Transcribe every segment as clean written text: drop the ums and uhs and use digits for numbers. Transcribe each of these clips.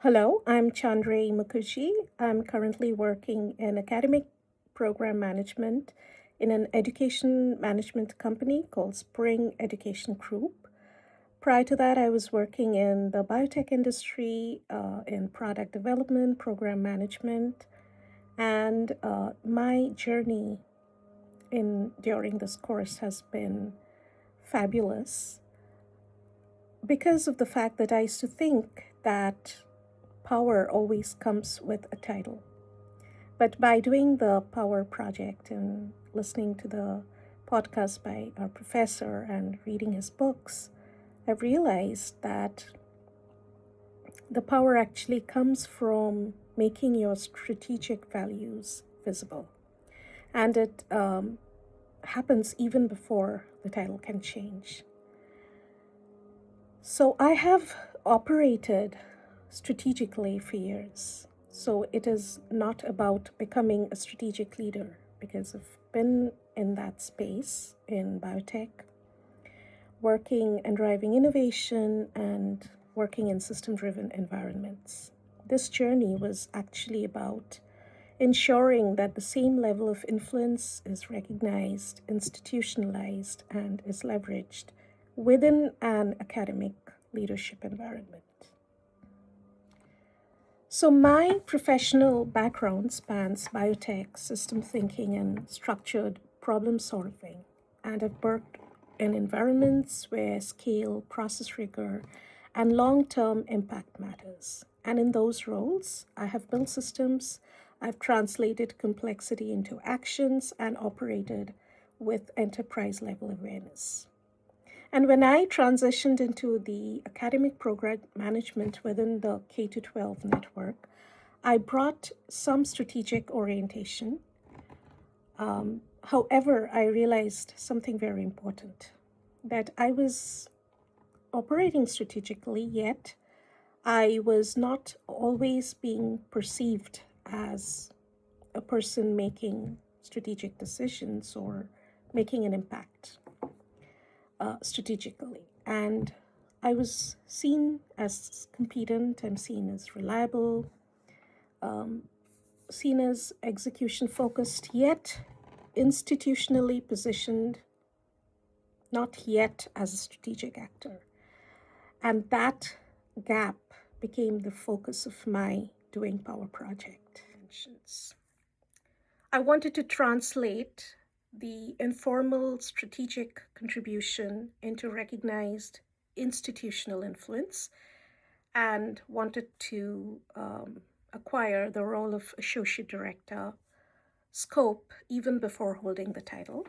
Hello, I'm Chandray Mukherjee. I'm currently working in academic program management in an education management company called Spring Education Group. Prior to that, I was working in the biotech industry in product development, program management, and my journey in during this course has been fabulous because of the fact that I used to think that power always comes with a title. But by doing the Power Project and listening to the podcast by our professor and reading his books, I've realized that the power actually comes from making your strategic values visible. And it happens even before the title can change. So I have operated strategically for years. So it is not about becoming a strategic leader because I've been in that space in biotech, working and driving innovation and working in system driven environments. This journey was actually about ensuring that the same level of influence is recognized, institutionalized, and is leveraged within an academic leadership environment. So, my professional background spans biotech, system thinking, and structured problem solving. And I've worked in environments where scale, process rigor, and long term impact matters. And in those roles, I have built systems, I've translated complexity into actions, and operated with enterprise level awareness. And when I transitioned into the academic program management within the K to 12 network, I brought some strategic orientation. However, I realized something very important that I was operating strategically, yet I was not always being perceived as a person making strategic decisions or making an impact strategically. And I was seen as competent, I'm seen as reliable, seen as execution focused, yet institutionally positioned, not yet as a strategic actor. And that gap became the focus of my Doing Power project. I wanted to translate the informal strategic contribution into recognized institutional influence and wanted to acquire the role of associate director scope even before holding the title.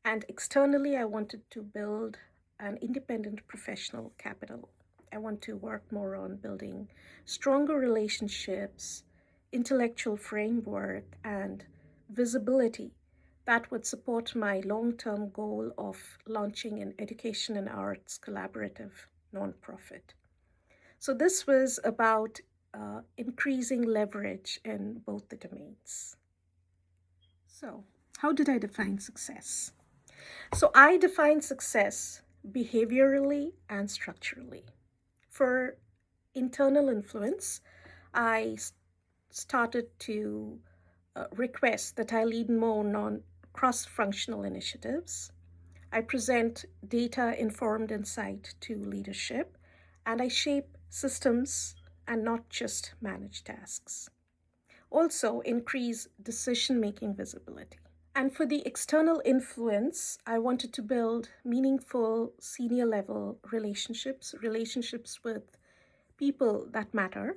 And externally, I wanted to build an independent professional capital. I want to work more on building stronger relationships, intellectual framework, and visibility that would support my long term goal of launching an education and arts collaborative nonprofit. So, this was about increasing leverage in both the domains. So, how did I define success? So, I define success behaviorally and structurally. For internal influence, I started to request that I lead more non cross functional initiatives. I present data informed insight to leadership, and I shape systems and not just manage tasks. Also, increase decision making visibility. And for the external influence, I wanted to build meaningful senior level relationships with people that matter.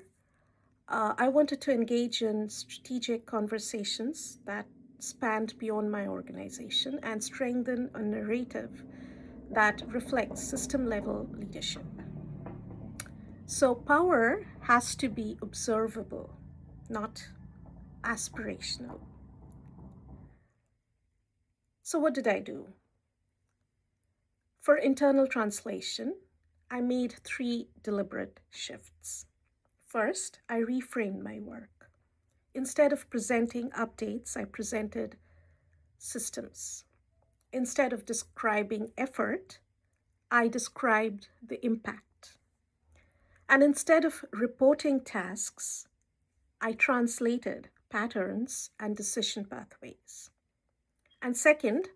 I wanted to engage in strategic conversations that spanned beyond my organization and strengthen a narrative that reflects system level leadership. So, power has to be observable, not aspirational. So, what did I do? For internal translation, I made three deliberate shifts. First, I reframed my work. Instead of presenting updates, I presented systems. Instead of describing effort, I described the impact. And instead of reporting tasks, I translated patterns and decision pathways. And second,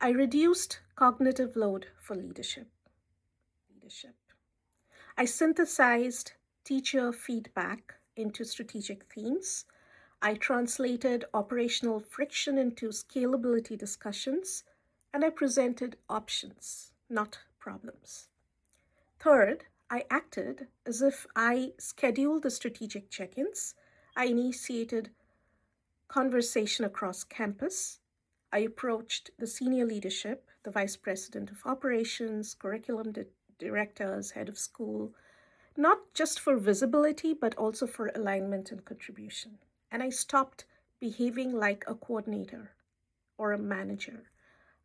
I reduced cognitive load for leadership. I synthesized teacher feedback into strategic themes. I translated operational friction into scalability discussions, and I presented options, not problems. Third, I acted as if I scheduled the strategic check-ins. I initiated conversation across campus. I approached the senior leadership, the vice president of operations, curriculum directors, head of school, not just for visibility, but also for alignment and contribution. And I stopped behaving like a coordinator or a manager.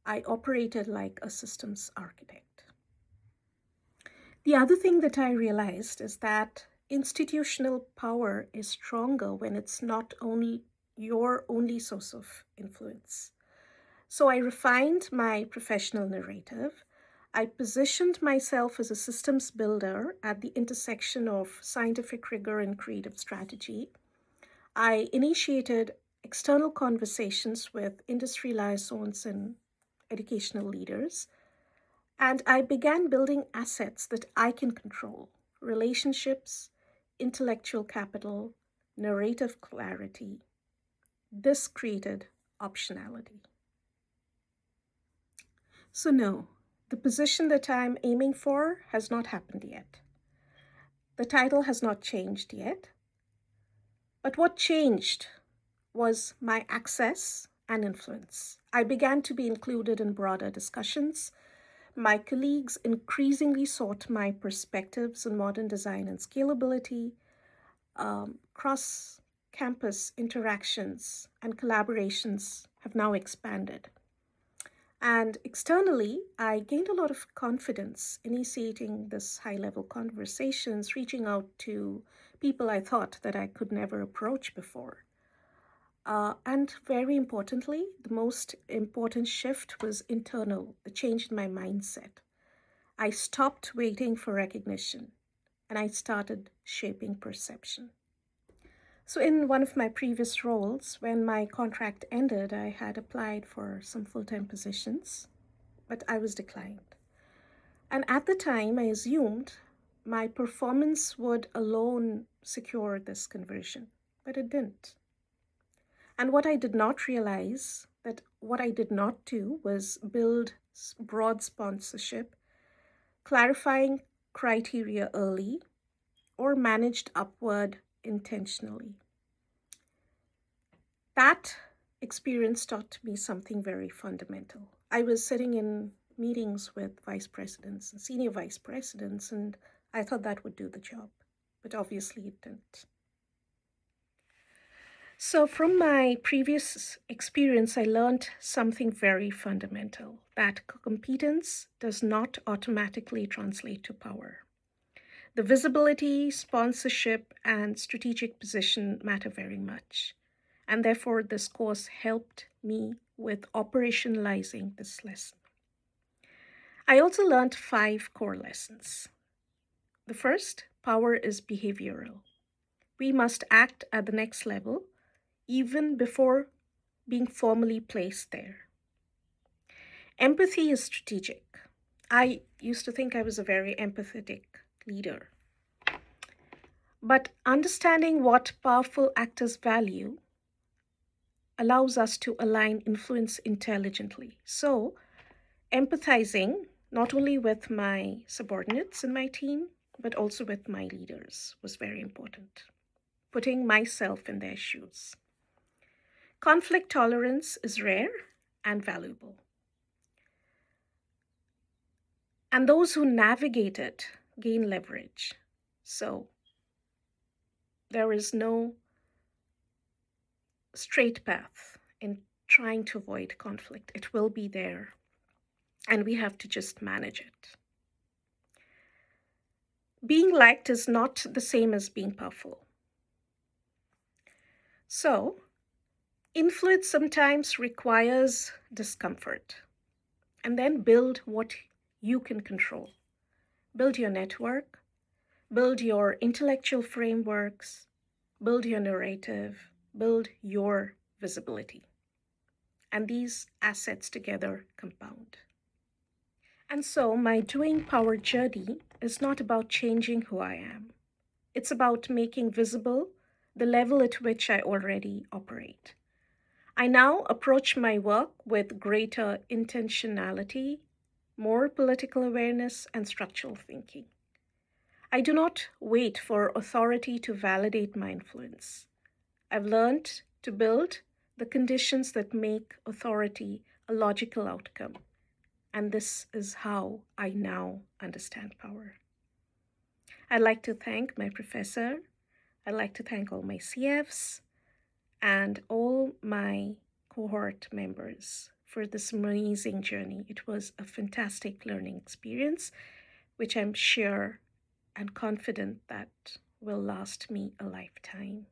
I operated like a systems architect. The other thing that I realized is that institutional power is stronger when it's not only your only source of influence. So I refined my professional narrative. I positioned myself as a systems builder at the intersection of scientific rigor and creative strategy. I initiated external conversations with industry liaisons and educational leaders. And I began building assets that I can control: relationships, intellectual capital, narrative clarity. This created optionality. So, no, the position that I'm aiming for has not happened yet. The title has not changed yet. But what changed was my access and influence. I began to be included in broader discussions. My colleagues increasingly sought my perspectives on modern design and scalability. Cross-campus interactions and collaborations have now expanded. And externally, I gained a lot of confidence initiating this high-level conversations, reaching out to people I thought that I could never approach before. And very importantly, the most important shift was internal, the change in my mindset. I stopped waiting for recognition and I started shaping perception. So, in one of my previous roles, when my contract ended, I had applied for some full-time positions, but I was declined. And at the time, I assumed my performance would alone secure this conversion, but it didn't. And what I did not realize, that what I did not do, was build broad sponsorship, clarifying criteria early, or managed upward intentionally. That experience taught me something very fundamental. I was sitting in meetings with vice presidents and senior vice presidents, and I thought that would do the job, but obviously it didn't. So, from my previous experience, I learned something very fundamental, that competence does not automatically translate to power. The visibility, sponsorship, and strategic position matter very much. And therefore, this course helped me with operationalizing this lesson. I also learned 5 core lessons. The first, power is behavioral. We must act at the next level even before being formally placed there. Empathy is strategic. I used to think I was a very empathetic leader. But understanding what powerful actors value allows us to align influence intelligently. So, empathizing not only with my subordinates in my team, but also with my leaders was very important. Putting myself in their shoes. Conflict tolerance is rare and valuable. And those who navigate it gain leverage. So there is no straight path in trying to avoid conflict. It will be there, and we have to just manage it. Being liked is not the same as being powerful. So, influence sometimes requires discomfort, and then build what you can control. Build your network, build your intellectual frameworks, build your narrative, build your visibility. And these assets together compound. And so, my doing power journey is not about changing who I am. It's about making visible the level at which I already operate. I now approach my work with greater intentionality, more political awareness, and structural thinking. I do not wait for authority to validate my influence. I've learned to build the conditions that make authority a logical outcome. And this is how I now understand power. I'd like to thank my professor. I'd like to thank all my CFs and all my cohort members for this amazing journey. It was a fantastic learning experience, which I'm sure and confident that will last me a lifetime.